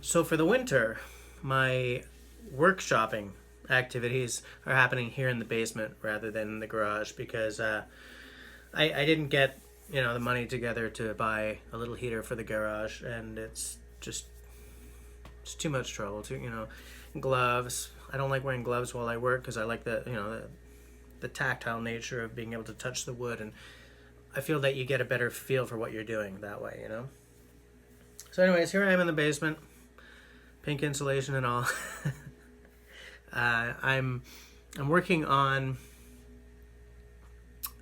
So for the winter, my workshopping activities are happening here in the basement rather than in the garage because I didn't get the money together to buy a little heater for the garage, and it's too much trouble. Gloves. I don't like wearing gloves while I work because I like the tactile nature of being able to touch the wood, and I feel that you get a better feel for what you're doing that way. So anyways, here I am in the basement, pink insulation and all. I'm working on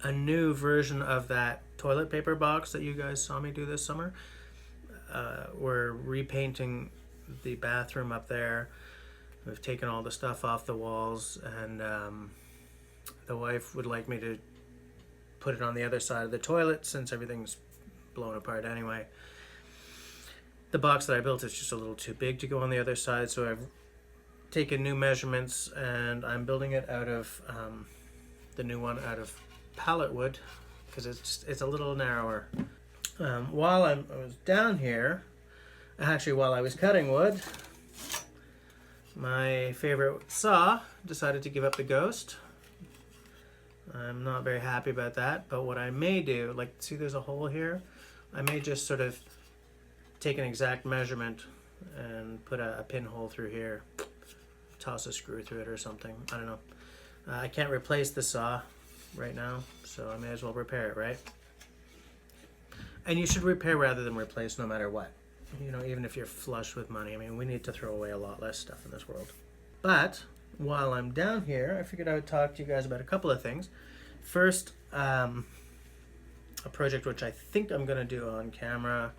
a new version of that toilet paper box that you guys saw me do this summer. We're repainting the bathroom up there. We've taken all the stuff off the walls, and the wife would like me to put it on the other side of the toilet since everything's blown apart anyway. The box that I built is just a little too big to go on the other side, so I've taken new measurements and I'm building it out of the new one out of pallet wood because it's a little narrower. While I was down here, actually while I was cutting wood, my favorite saw decided to give up the ghost. I'm not very happy about that, but what I may do, like, see there's a hole here, I may just sort of take an exact measurement and put a pinhole through here, toss a screw through it or something. I don't know. I can't replace the saw right now, so I may as well repair it, right? And you should repair rather than replace no matter what. Even if you're flush with money. I mean, we need to throw away a lot less stuff in this world. But while I'm down here, I figured I would talk to you guys about a couple of things. First, a project which I think I'm going to do on camera.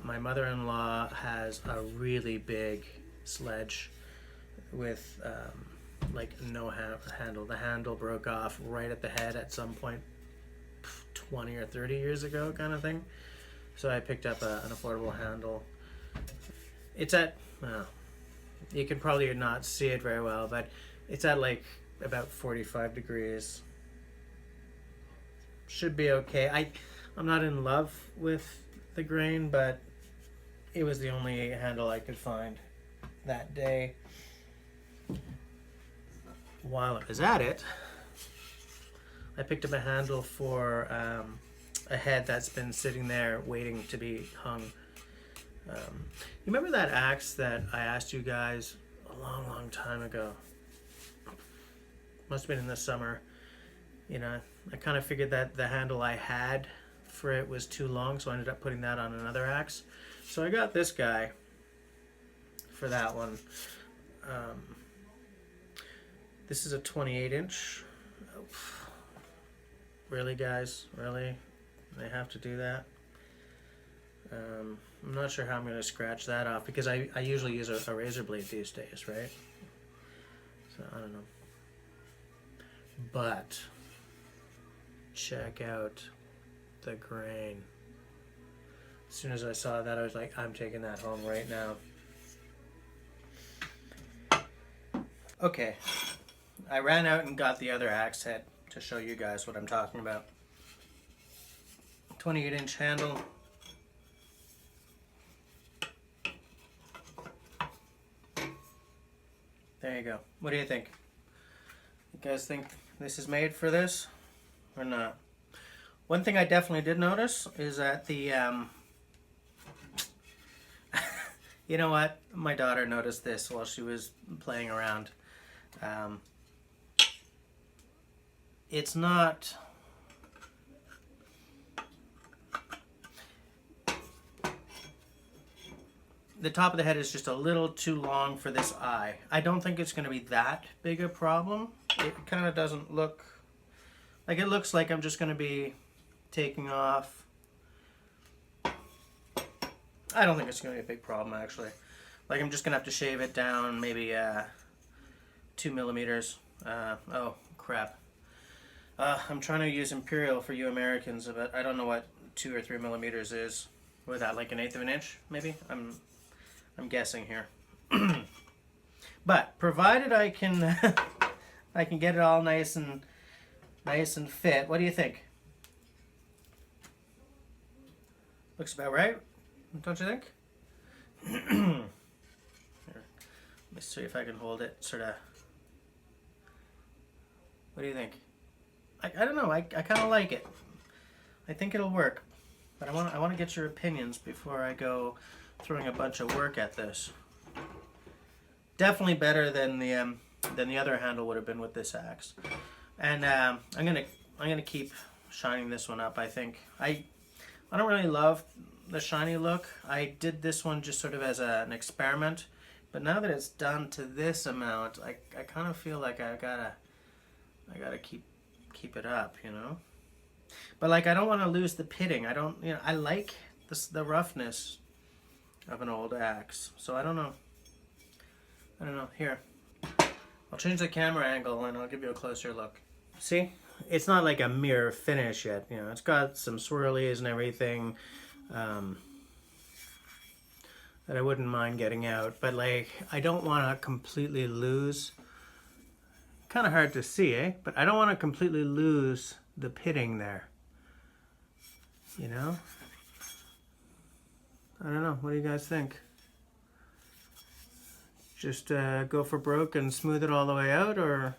My mother-in-law has a really big sledge with like no handle. The handle broke off right at the head at some point 20 or 30 years ago, kind of thing. So I picked up an affordable handle. It's at, you can probably not see it very well, but it's at like about 45 degrees. Should be okay. I'm not in love with the grain, but it was the only handle I could find that day. While I was at it, I picked up a handle for a head that's been sitting there waiting to be hung. You remember that axe that I asked you guys a long time ago? Must have been in the summer. I kind of figured that the handle I had for it was too long, so I ended up putting that on another axe. So I got this guy for that one. This is a 28-inch. Really, guys? Really? They have to do that? I'm not sure how I'm going to scratch that off because I usually use a razor blade these days, right? So I don't know. But check out the grain. As soon as I saw that, I was like, I'm taking that home right now. Okay, I ran out and got the other axe head to show you guys what I'm talking about. 28-inch handle. There you go. What do you think? You guys think this is made for this or not? One thing I definitely did notice is that the you know what? My daughter noticed this while she was playing around. It's not... The top of the head is just a little too long for this eye. I don't think it's going to be that big a problem. It kind of doesn't look... Like, it looks like I'm just going to be taking off. I don't think it's going to be a big problem, actually. Like, I'm just going to have to shave it down maybe 2 millimeters. Oh, crap. I'm trying to use imperial for you Americans, but I don't know what 2 or 3 millimeters is. What is that, like 1/8 of an inch, maybe? I'm guessing here. But provided I can I can get it all nice and fit. What do you think? Looks about right, don't you think? Let's see if I can hold it sort of. What do you think? I don't know. I kind of like it. I think it'll work, but I want to get your opinions before I go throwing a bunch of work at this. Definitely better than the other handle would have been with this axe. And I'm gonna keep shining this one up. I think I don't really love the shiny look. I did this one just sort of as an experiment, but now that it's done to this amount, I kind of feel like I gotta keep it up, you know. But like, I don't want to lose the pitting. I don't, you know, I like the roughness of an old axe. So I don't know. Here, I'll change the camera angle and I'll give you a closer look. See, it's not like a mirror finish yet. You know, it's got some swirlies and everything that I wouldn't mind getting out. But like, I don't want to completely lose. Kind of hard to see, eh? But I don't want to completely lose the pitting there. You know? I don't know. What do you guys think? Just go for broke and smooth it all the way out, or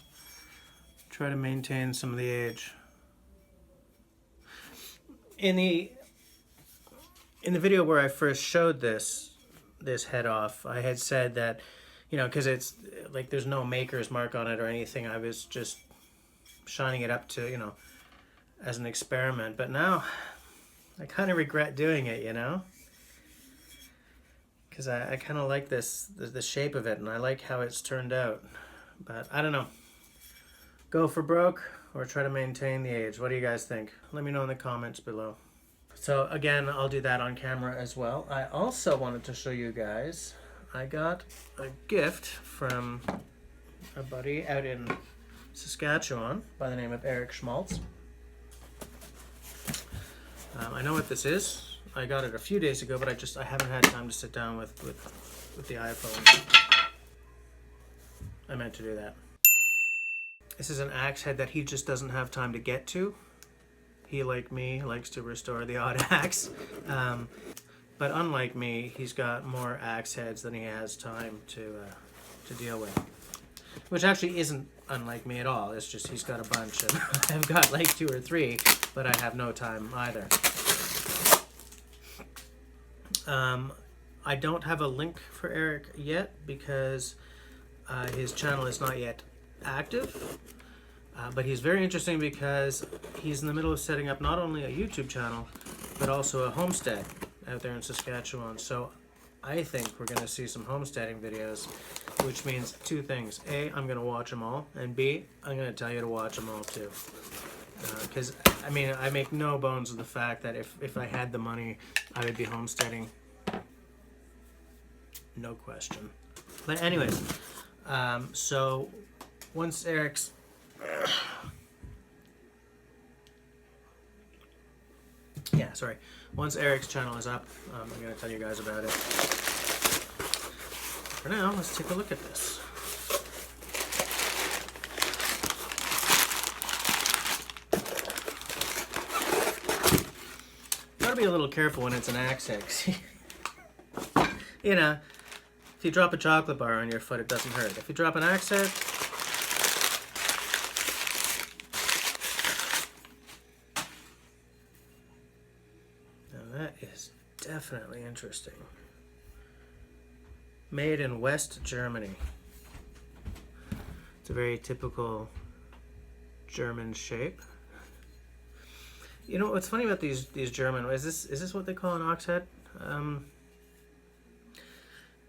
try to maintain some of the age? In the video where I first showed this head off, I had said that, you know, because it's like there's no maker's mark on it or anything, I was just shining it up to, you know, as an experiment. But now I kind of regret doing it, you know, because I kind of like the shape of it, and I like how it's turned out. But I don't know. Go for broke or try to maintain the age. What do you guys think? Let me know in the comments below. So again, I'll do that on camera as well. I also wanted to show you guys, I got a gift from a buddy out in Saskatchewan by the name of SCHMALZ. I know what this is. I got it a few days ago, but I haven't had time to sit down with the iPhone. I meant to do that. This is an axe head that he just doesn't have time to get to. He, like me, likes to restore the odd axe. But unlike me, he's got more axe heads than he has time to deal with. Which actually isn't unlike me at all. It's just he's got a bunch, and I've got like 2 or 3, but I have no time either. I don't have a link for Eric yet because his channel is not yet active. But he's very interesting because he's in the middle of setting up not only a YouTube channel, but also a homestead out there in Saskatchewan. So I think we're going to see some homesteading videos, which means 2 things. A, I'm going to watch them all, and B, I'm going to tell you to watch them all too. Because, I mean, I make no bones of the fact that if I had the money, I would be homesteading. No question. But anyways, so once Eric's... Once Eric's channel is up, I'm going to tell you guys about it. For now, let's take a look at this. Gotta be a little careful when it's an axe head. You know, if you drop a chocolate bar on your foot, it doesn't hurt. If you drop an axe head, that is definitely interesting. Made in West Germany. It's a very typical German shape. You know what's funny about these German, is this what they call an ox head?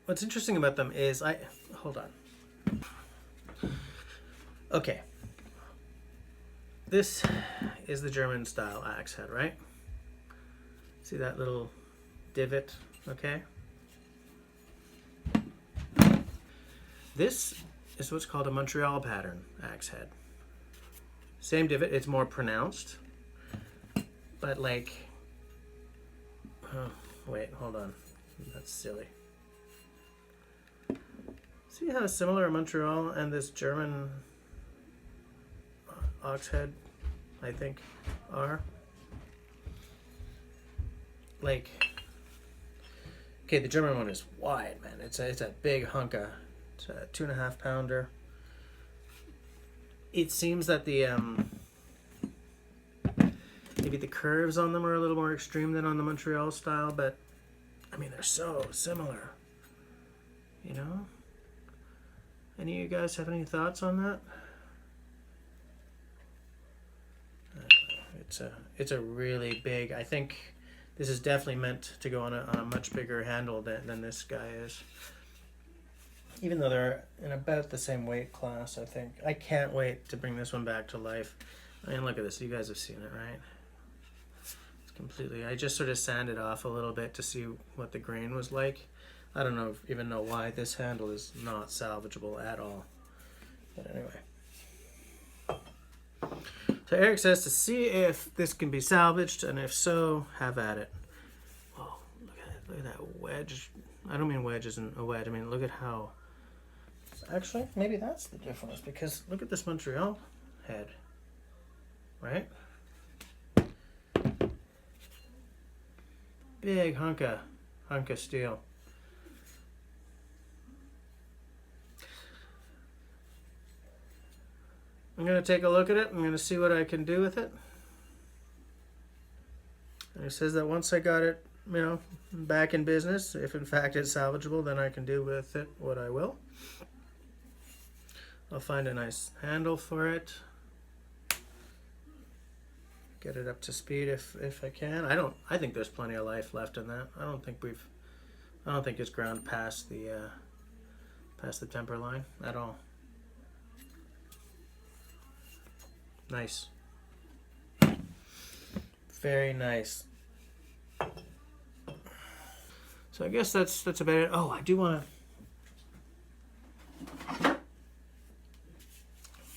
What's interesting about them is hold on. Okay. This is the German style axe head, right? See that little divot, okay? This is what's called a Montreal pattern axe head. Same divot, it's more pronounced, but like, oh, wait, hold on, that's silly. See how similar Montreal and this German ox head, I think, are? Like, okay, the German one is wide, man. It's a big hunk of It's a 2.5 pounder. It seems that the maybe the curves on them are a little more extreme than on the Montreal style, but I mean, they're so similar, you know? Any of you guys have any thoughts on that? It's a really big, I think this is definitely meant to go on a much bigger handle than this guy is. Even though they're in about the same weight class, I think. I can't wait to bring this one back to life. I mean, look at this. You guys have seen it, right? It's completely... I just sort of sanded off a little bit to see what the grain was like. I don't even know why this handle is not salvageable at all. But anyway. So Eric says to see if this can be salvaged, and if so, have at it. Whoa, look at it. Look at that wedge. I don't mean wedge isn't a wedge. I mean, look at how... Actually, maybe that's the difference, because look at this Montreal head, right? Big hunk of steel. I'm going to take a look at it. I'm going to see what I can do with it. And it says that once I got it, you know, back in business, if in fact it's salvageable, then I can do with it what I will. I'll find a nice handle for it. Get it up to speed if I can. I think there's plenty of life left in that. I don't think it's ground past the temper line at all. Nice. Very nice. So I guess that's about it. Oh, I do want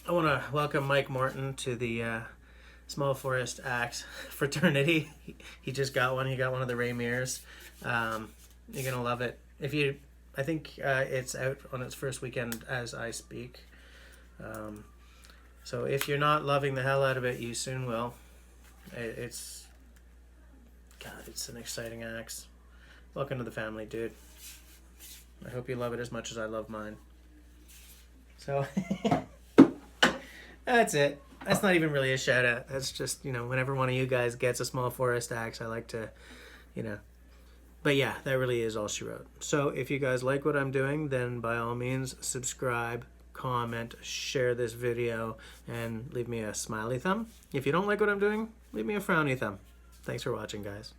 to welcome Mike Morton to the Small Forest Axe fraternity. He just got one. He got one of the Rainiers. You're gonna love it. I think it's out on its first weekend as I speak. So if you're not loving the hell out of it, you soon will. It's an exciting axe. Welcome to the family, dude. I hope you love it as much as I love mine. So that's it. That's not even really a shout out. That's just, you know, whenever one of you guys gets a Small Forest axe, I like to, you know. But yeah, that really is all she wrote. So if you guys like what I'm doing, then by all means, subscribe, comment, share this video, and leave me a smiley thumb. If you don't like what I'm doing, leave me a frowny thumb. Thanks for watching, guys.